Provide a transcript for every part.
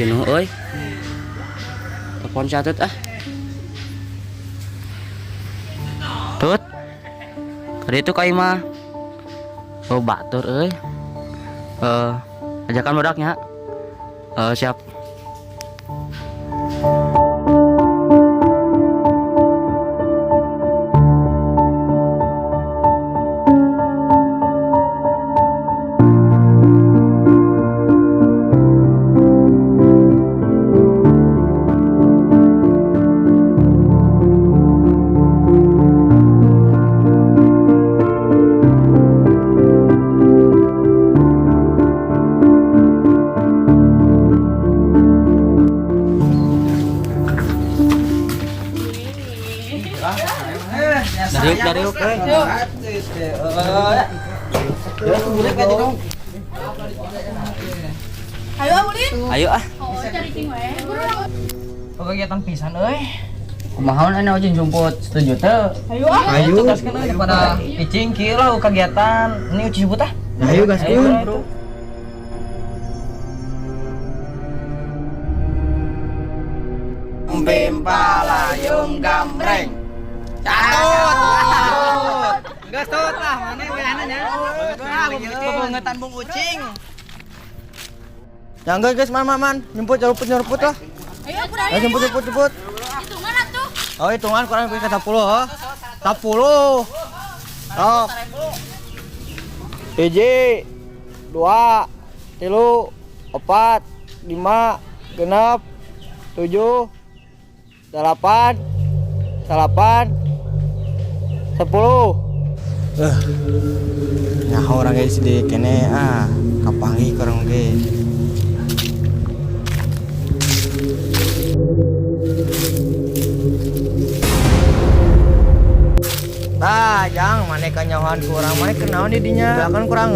jenuh euy. Telepon catet ah. Tut. Tadi itu ka imah. Oh batur euy. Ajakan bodaknya. Siap. Dariuk euy. Ayo Ulin. Ayo ah. Oh, cari ting we. Kegiatan pisan euy. Kumahaon anu jeung jumput setuju teu? Ayo ah. Ayo gaskeun euy daripada icing kieu lah kegiatan. Ini uci jemput ah. Ayo gaskeun. Bim palayung gambreng. Geus tut lah mana weana nya. Kebangetan bung ucing. Jangan guys, man, nyemput lah. Ayo kurang. Ayo jemput. Hitungan atuh. Oh hitungan kurang lebih ke 10 oh. 10. Oh. 1, 2, 3, 4, 5, 6, 7, 8, 10. Nah orang guys di kene kapangi kurang ge. Jang mana kanyawan kurang mana kenaon di dinya belakang kurang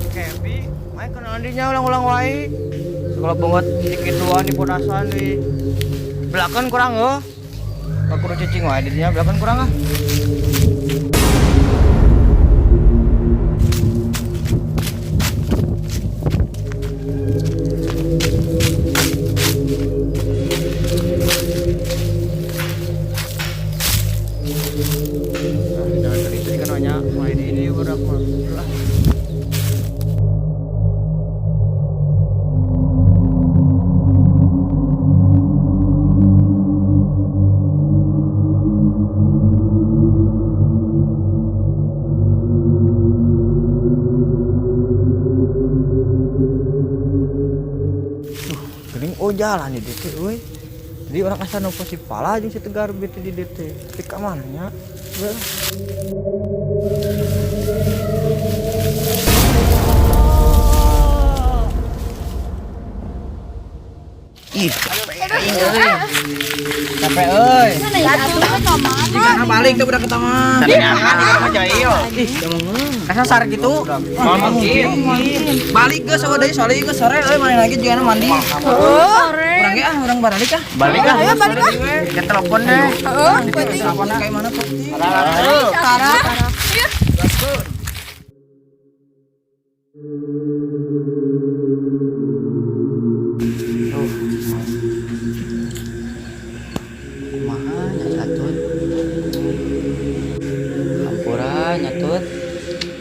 Kevi mana kenaon dinya ulang-ulang wae sekolah banget dikit doang di podasan di belakang kurang aku udah cacing wae di dinya belakang kurang dari tadi kan banyak wae di ini udah aku jalan di DT euy. Jadi orang asal nu si pala jeung si Tegar bete di DT. Tapi ka mana nya? Ih, capek euy. Jika balik teh budak ketama. Ternyata aja ieu. Asa sar gitu. Balik geus sawa deui soalnya geus sore euy main lagi jeung mandi. Urang ge urang balik ah. Balik ah. Ayo balik ah. Kita telepon deh. Penting. Telepon kayak mana tuh? Tara. Kumaha nya catut? Hampura nyatut.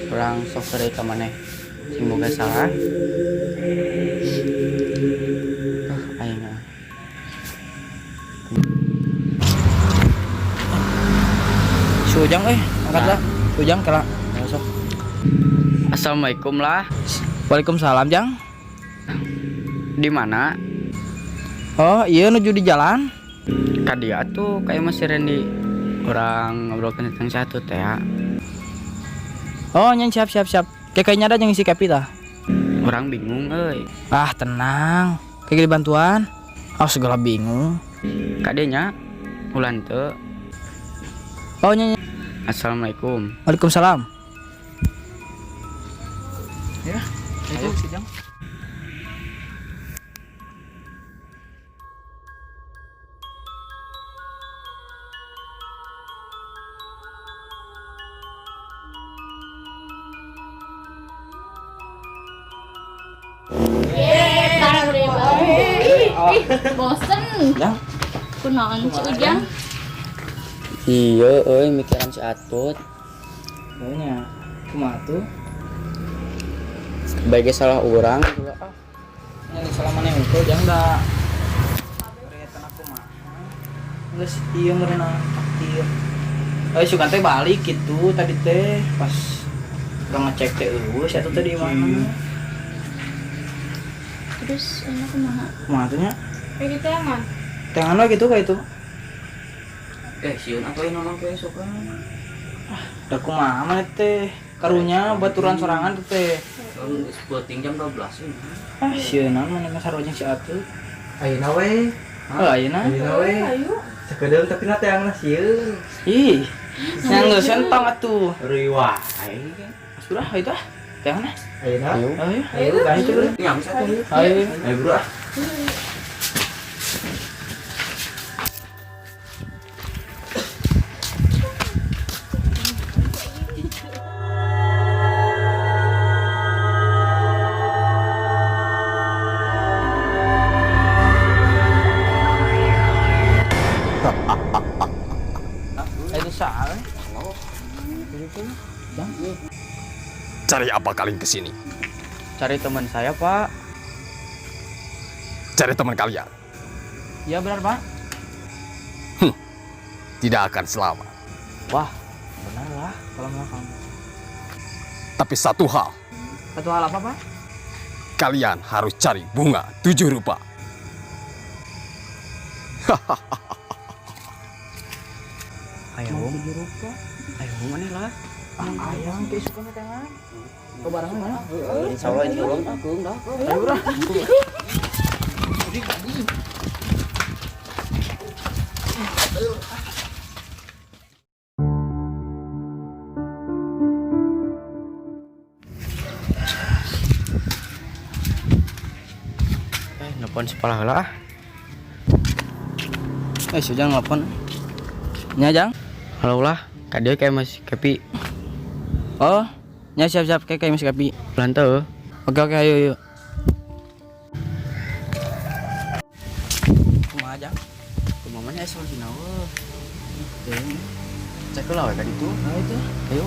Urang sok teureut ka maneh. Sing boga salah. Ayeuna. Sujang angkatlah. Sujang kala. Masuk. Assalamualaikum lah. Waalaikumsalam, Jang. Di mana? Oh, iya nuju di jalan. Kadia tuh kayak Mas Randy. Orang ngobrol tentang satu teh. Oh, nyen siap. Kayaknya ada yang isi kapi tah. Orang bingung euy. Ah, tenang. Kayak bantuan. Oh, segala bingung. Kadenya ulan teu. Oh, nyen. Assalamualaikum. Waalaikumsalam. Ya, Ayo. itu sidang. Bosen. Jang. Kunaon si Ujang? Iya, mikiran si Atut. Kayaknya kumaha tuh? Baiknya salah orang juga. Yang salah mana itu jang da. Kereta aku mah. Geus ieu meureuh takdir. Sugan teh balik gitu tadi teh pas urang ngecek teh eueuh atuh teh di mana. Terus ini kumaha? Kumaha tuh nya? Kayak gitu ya, Man? Tengan we gitu kayak itu. Sieun atuh nolong ke esok kan. Da kumaha mah teh? Karunya baturan sorangan tuh teh. Beuting jam 12 ini. Sieunna mah nang sarojeng si Atuh. Ayeuna we. Ayeuna. Ayeuna we. Sekedel tapi na teangna sieun. Ih. Yang geus entong atuh. Riwah. Surah itu ah. Teangna. Ayeuna. Ayo. Ayo kan itu. Nyam satu. Ayo. Ayo bro. Itu salah. Cari apa kalian kesini? Cari teman saya, Pak. Cari teman kalian. Iya benar, Pak. Tidak akan selamat. Wah, benar lah kalau nggak kamu. Tapi satu hal, Satu hal apa, Pak? kalian harus cari bunga 7 rupa. Ayo, rupa. Ayo, mana lah? Ayam keisukan tengah. Kau barang mana? Insyaallah ini ulun aku dah. Ayo, bro. Nelpon sekolah lah. Sujang nelfon. Nya, Jang. Halo lah, Kak dia kayak Mas Kepi. Oh, nya siap-siap kayak Mas Kapi. Belantau. Oke, ayo, yuk. Kumaha, Jang? Kumamanya esok di nawa. Cek lah tadi tuh. Nah, itu. Ayo.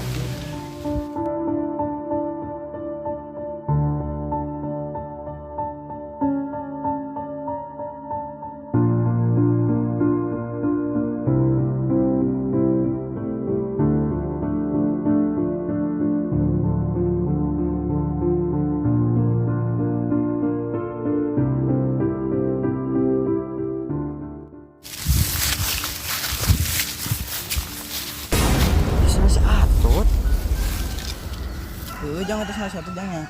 Jang atas nasi satu Jangnya.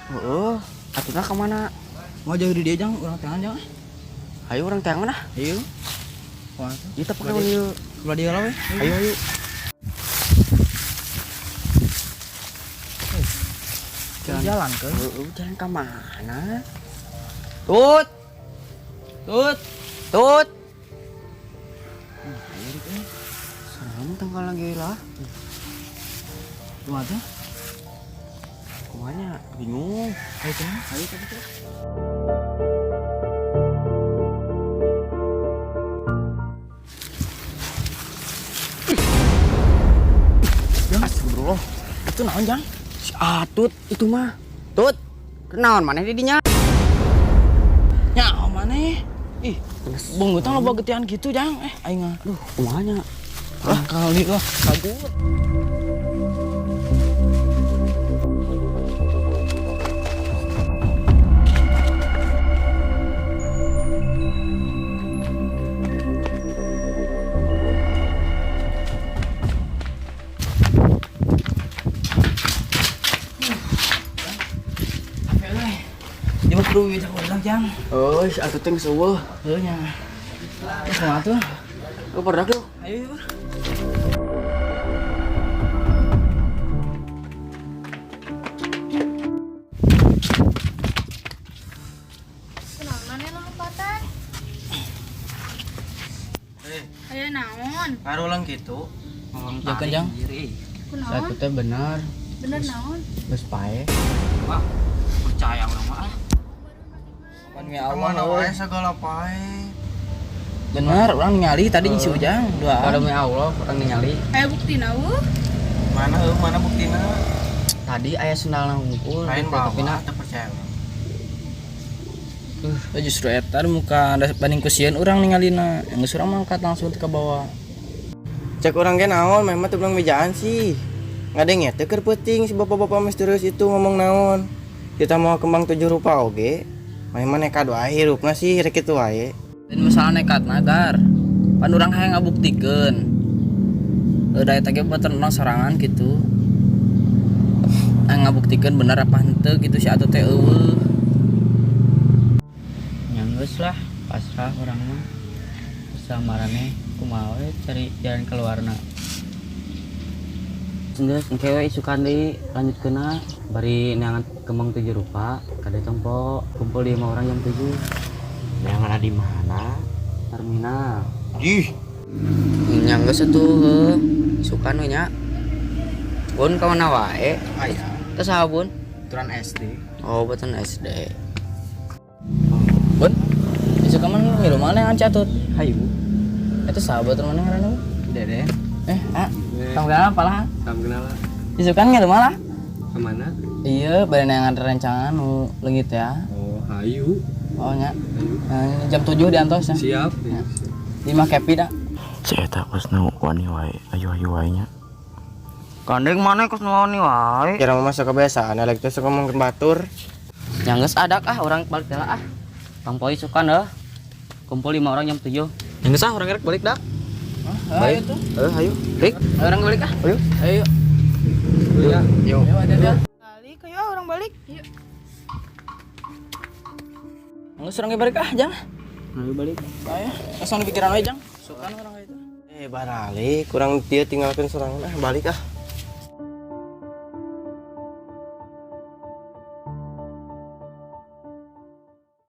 Atuna kemana? Mau jauh di dia Jang, orang tangan Jang. Ayo orang tiang mana? Ayo. Wah, Kita pakai yuk. sebelah dia lah we. Ayo. Jalan ke. Jalan ke mana? Tut. Tut. Serem tanggal lagi lah. Kumaha tuh? Kumanya bingung. Ayo tuh. Ayo tadi tuh. Astagfirullah. Itu naon Jang? Si Atut itu mah. Tut. Kenaon mana didinya? Nya mana? Ih, bengutang lo bagetian gitu Jang. Aing mah. Duh, kumanya? Kali lah, kabur. Di bawah perlu jago lah Jang. Oh, si Atut yang seueuh. Nya. Kumaha tuh? Lu perdak lu. Ayo. Aya naon? Ngarulang gitu. Jangan jang. Ku Satu naon? teh benar. Bener naon? Geus pae. Wah, percaya orang mah. Pan mi aman we segala pae. Benar, orang ningali tadi si Ujang. Dua demi Allah orang ningali. Aya buktina eueuh. Mana buktina? Tadi aya sendal ngungkul. Lain tapi bawa, na teu percaya. justru eta muka ada banding kusieun urang ningalina. Geus urang mangkat langsung ke bawah. Cek orang ge naon, memang teu bilang bejaan sih. Ngadeng ya teu keur peuting si bapak-bapak misterius itu ngomong naon. Kita mau kembang 7 rupa oge. Memang nekat wae hirupna sih rek kitu wae. Dan masalah nekat nagar. Pan urang hayang ngabuktikeun. Udah eta ge beuteun urang sorangan gitu. Ngabuktikeun bener apa henteu gitu si atuh teh eueuh. Nyanggeus lah, pasrah urang mah. Samaraneh kumaha we cari jalan keluarna. Geus engke we isukan deui lanjutkeunna bari neangan kembang 7 rupa kada tempo kumpul 5 orang jam 7. Neangan di mana? Terminal. Ih, Nyanggeus atuh isukan we nya. Bun kawan wae. aya. Teu saha bun? Turan SD. Oh, batan SD. Bun, isukan mah ngilu mana yang catut? Hayu. Itu sahabat mana ngaranna? Dede. Kamu kenal apa lah? Kamu kenal lah. Isukan ngilu malah? Kemana? Iya, bari neangan rencangan nu leungit ya. Oh, hayu. Oh nya. Jam 7 diantos ya. Siap. Di mah kepi da. Eta kos nu wani wae, ayu-ayu wae nya. Kandeng mana kos nuani wae? Kira mah masuk kebiasaan elek teh suka ngomong batur. Nyanggeus adak orang balik tela ah. Kang Poi isukan kumpul 5 orang jam 7. Yang sah orang rek balik dah. Baik tuh. Ayo. Rik, orang balik ah. Ayo. Ayo. Yo. Ayo ada. Balik ayo orang balik. Yuk. Nggak serang balik ah, Jang. Ayo balik. Ayo, langsung di pikiran aja, Jang. Sukan orang itu. Barali, kurang dia tinggalkan sorangan balik ah.